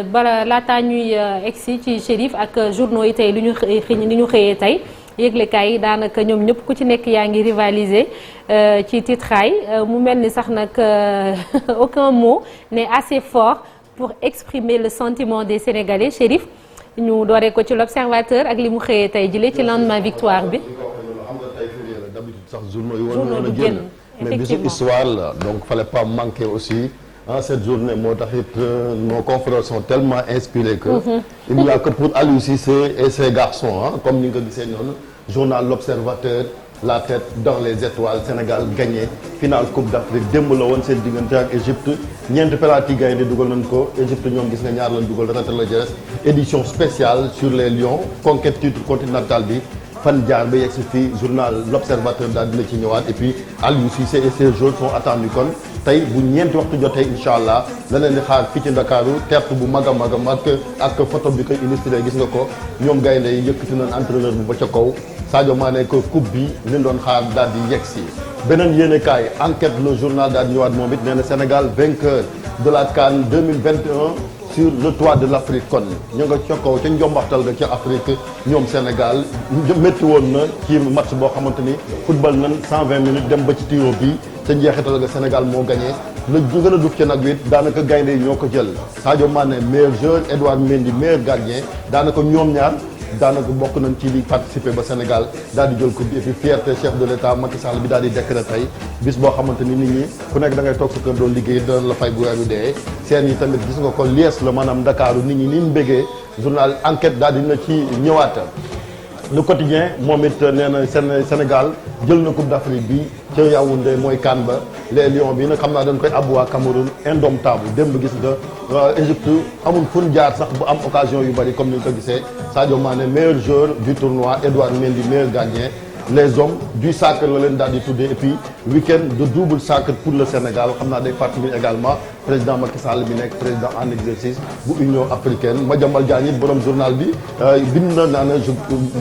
bara laataa ñuy egsi ci Chérif ak journaux yi tey li ñu xëyee tey yëglekaay yi daanaka ñoom ñëpp ku ci nekk yaa ngi rivaliser ci titraay mu mel ni sax nag aucun mot n'est assez fort pour exprimer le sentiment des Sénégalais. Chérif ñu dooree ko ci l'Observateur ak li mu xëyee tey jëlee ci lendemain victoire bi. journaux du génn mais bisu histoire la donc fallait pas manquer aussi. Cette journée moo tax it nos confrères sont tellement inspirés que il n'y a que pour Aliou Cissé et ses garçons comme ni nga ko gisee noonu journal L'Observateur la tête dans les étoiles Sénégal gagné finale Coupe d'Afrique démb la woon seen diggante ak Égypte ñeenti penalty gaynde dugal nañ ko Égypte ñoom gis nga ñaar lañ dugal raté la jeres édition spéciale sur les Lions conquête titre continental bi fan jaar ba yegg si fii journal L'Observateur daal dina ci ñëwaat et puis Aliou Cissé et ses joueurs sont attendus kon tey bu ñeenti waxtu jotee incha allah la leen di xaar fii ci Ndakaaru tertu bu mag a mag a mag ak photo bi koy illustré gis nga ko ñoom gaynde yi yëkkati nañ entraîneur bu ba ca kaw Sadio Mané ko coupe bi li doon xaar daal di yegg si beneen yéenekaay enquête le journal daal di ñëwaat moom it nee na Sénégal vainqueur de la CAN 2021 sur le toit de l'Afrique kon ñu nga ca kaw ca njombaxtal ga ca Afrique ñoom Sénégal métti woon na ci match boo xamante ni football nañ 120 minutes dem ba ci tiro bi ca njeexital ga Sénégal moo gagné la gën a duf ci nag wi daanaka gaynde yi ñoo ko jël Sadio Mané meilleur joueur Edouard Mendy meilleur gardien daanaka ñoom ñaar daanaka bokk nañ ci li participer ba Sénégal daal di jël coupe bi et puis fierté chef de l'État Macky Sall bi daal di décréter tey bis boo xamante ni nit ñi ku nekk da ngay toog sa kër doon liggéey dana la fay bu weer wi dee seen yi tamit gis nga ko lies la maanaam Ndakaaru nit ñi ni mu bëggee journal enquête daal dina ci ñëwaat le quotidien moom it nee na Sénégal jël na coupe d'Afrique bi ca Yaoundé mooy CAN ba les Lions bi nag xam naa dañ koy abbu waa Cameroun indomptable démb gis nga Égypte amul fu ñu jaar sax bu am occasion yu bari comme ni ñu ko gisee Sadio Mané meilleur joueur du tournoi Edouard Mendy meilleur gardien les hommes du sacre la leen daal di tuddee et puis week-end de double sacre pour le Sénégal xam naa day fàttali également président Macky Sall bi nekk président en exercice bu Union africaine Madiambal Diagne it borom journal bi bind na naa ne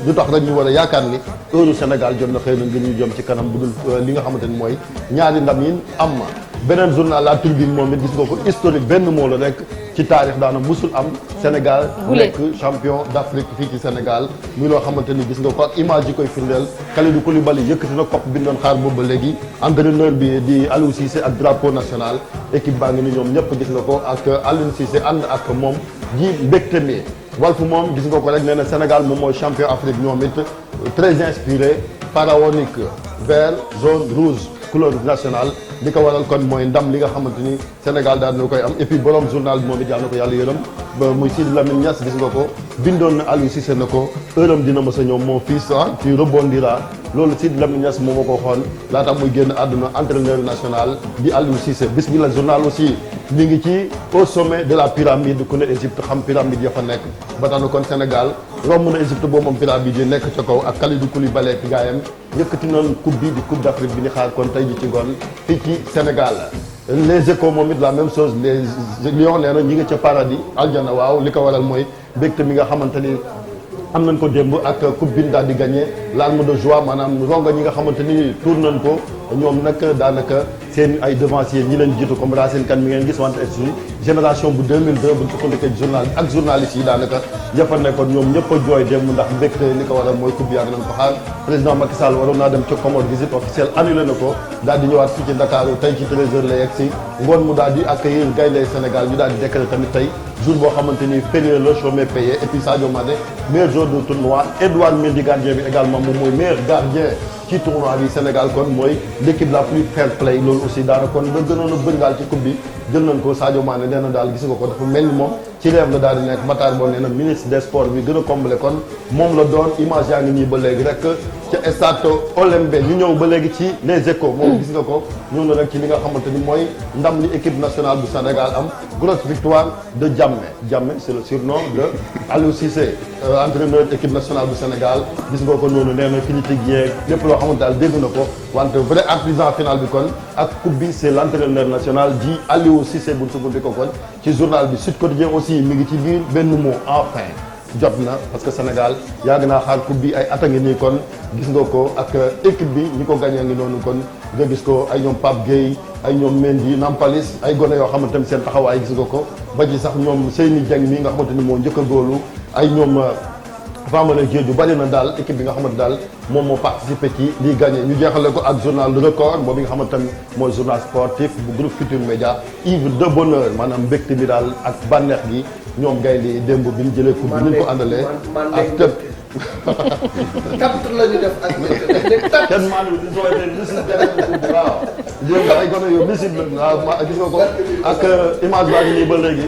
lu tax rek ñu war a yaakaar ni heure Sénégal jot na xëy na ngir ñu jëm ci kanam budul li nga xamante ni mooy ñaari ndam yi am beneen journal La Tribune moom it gis nga ko historique benn moo la rek ci taarix daana musul am Sénégal nekk champion d'Afrique fii ci Sénégal muy loo xamante ni gis nga ko ak image yi koy firndeel Kalidou Koulibaly yëkkati na kopp bi ñu doon xaar boobu ba léegi entraîneur bi di Aliou Cissé ak drapeau national équipe baa ngi ni ñoom ñëpp gis nga ko ak Aliou Cissé ànd ak moom ji mbégte mi Walf moom gis nga ko rek nee na Sénégal moom mooy champion Afrique ñoom it très inspiré pharaonique vert jaune rouge couleur nationale li ko waral kon mooy ndam li nga xamante ni Sénégal daal na koy am et puis borom journal bi moom it yàlla na ko yàlla yërëm ba muy Sidi Lamine Niass gis nga ko bindoon na Aliou Cissé na ko heuram dina mës a ñëw mon fils tu rebondiras loolu Sidi Lamine Niass moo ma ko xoon laata muy génn àdduna entraîneur national di Aliou Cissé bis bi la journal aussi mi ngi ci au sommet de la pyramide ku ne Égypte xam pyramide ya fa nekk ba tax na kon Sénégal romb na Égypte boobu moom pyramide yi nekk ca kaw ak Kalidou Koulibaly ak gaayam yëkkati nañ coupe bi di coupe d'Afrique bi ñu xaar kon tey ji ci ngoon fii ci Sénégal les Échos moom it la même chose les Lions nee na ñi ngi ca paradis aljana waaw li ko waral mooy mbégte mi nga xamante ni am nañ ko démb ak coupe bi daal di gagné larme de joie maanaam ronga ñi nga xamante ni tour nañ ko ñoom nag daanaka seen ay devanciers ñi leen jiitu comme Racine Kane mi ngeen gis wante si génération bu 2002 bu ñu sukkandikoo journal ak journalistes yi daanaka ñëpp a nekkoon ñoom ñëpp a jooy démb ndax mbégte li ko waral mooy coupe yaa ngi leen ko xaar président Macky Sall waroon naa dem ca Comores visite officielle annulé na ko daal di ñëwaat fii ci Dakar tey ci 13h la yegg si ngoon mu daal di accueillir gaynde Sénégal ñu daal di décréter tamit tey jour boo xamante ni férié la chômé payé et puis Sadio Mané meilleur joueur du tournoi Edouard Mendy gardien bi également moom mooy meilleur gardien ci tournoi bi Sénégal kon mooy l'équipe la plus fair play loolu aussi daana kon la gënoon a bëri daal ci coupe bi jël nañ ko Sadio Mané nee na daal gis nga ko dafa mel ni moom ci rêve la daal di nekk Matar Ba nee na ministre des sports bi gën a comblé kon moom la doon image yaa ngi nii ba léegi rek ca stade Olembe ñu ñëw ba léegi ci les Échos moom gis nga ko ñëw na rek ci li nga xamante ni mooy ndam li équipe nationale bu Sénégal am grosse victoire de Diamé c'est le surnom de Aliou Cissé entraîneur équipe nationale bu Sénégal gis nga ko noonu nee na critique yeeg lépp loo xamante daal dégg na ko wante vrai artisan final bi kon ak coupe bi c'est l'entraîneur national di Aliou Cissé bu ñu sukkandiku kon ci journal bi Sud Quotidien aussi mi ngi ci biir benn mot enfin jot na parce que Sénégal yàgg naa xaar coupe bi ay at a ngi nii kon gis nga ko ak équipe bi ñi ko gagné ngi noonu kon nga gis ko ay ñoom Pape Gueye ay ñoom Mendy Nampalis ay gone yoo xamante ni seen taxawaay gis nga ko ba ci sax ñoom Seyni Dieng mi nga xamante ni moo njëkk a góolu ay ñoom Famara Diédhiou bari na daal équipe bi nga xamante daal moom moo participé ci liy gagné ñu jeexale ko ak journal record boobu nga xamante ni mooy journal sportif bu groupe Futurs Médias ivre de bonheur maanaam mbégte bi daal ak bànneex gi ñoom gaynde yi démb bi ñu jëlee coupe bi ni ñu ko àndalee ak tëb quatre la ñu def ak kenn maanaam li soo leen misil beneen waaw dégg nga ay gone yow misil la waaw gis nga ko ak image baa ngi nii ba léegi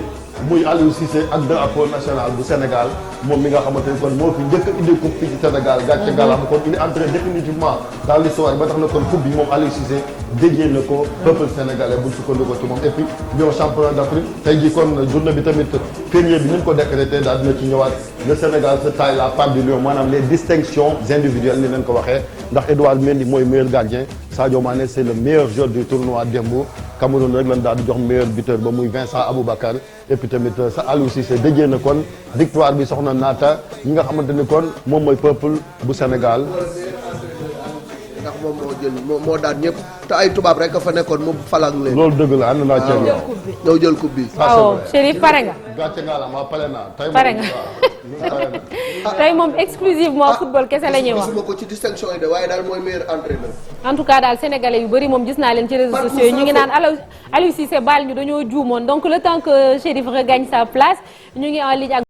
muy Aliou Cissé ak drapeau national bu Sénégal moom mi nga xamante ni kon moo fi njëkk a indi coupe fii ci Sénégal gàcce ngalam kon il est entré définitivement dans l'histoire ba tax na kon coupe bi moom Aliou Cissé déjee na ko peuple sénégalais buñ sukkandikoo ci moom et puis ñoo champion d'Afrique tey jii kon journée bi tamit férié bi ni ñu ko décrété daal dina ci ñëwaat le Sénégal se taille la part du lion maanaam les distinctions individuelles ni leen ko waxee ndax Edouard Mendy mooy meilleur gardien Sadio Mané c'est le meilleur joueur du tournoi démb Cameroun rek lan daal di jox meilleur buteur ba muy Vincent Aboubacar et puis tamit sa Aliou Cissé déjee na kon victoire bi soxna naata ñi nga xamante ni kon moom mooy peuple bu Sénégal ndax moom moo jël moo daan ñëpp te ay tubaab rek a fa nekkoon mu falang leen. loolu dëgg la ànd naa ceeb ñëw jël coupe bi. waaw Chérif pare nga. gàcce nga la ma pare naa. pare nga tey moom exclusivement football kese la ñuy wax. gisuma ko ci distinction yi de waaye daal mooy meilleur entraîneur. en tout cas daal sénégalais yu bëri moom gis naa leen ci réseaux sociaux yi ñu ngi naan Aliou Cissé baal ñu dañoo juumoon donc le temps que Chérif regagne sa place ñu ngi en ligne ak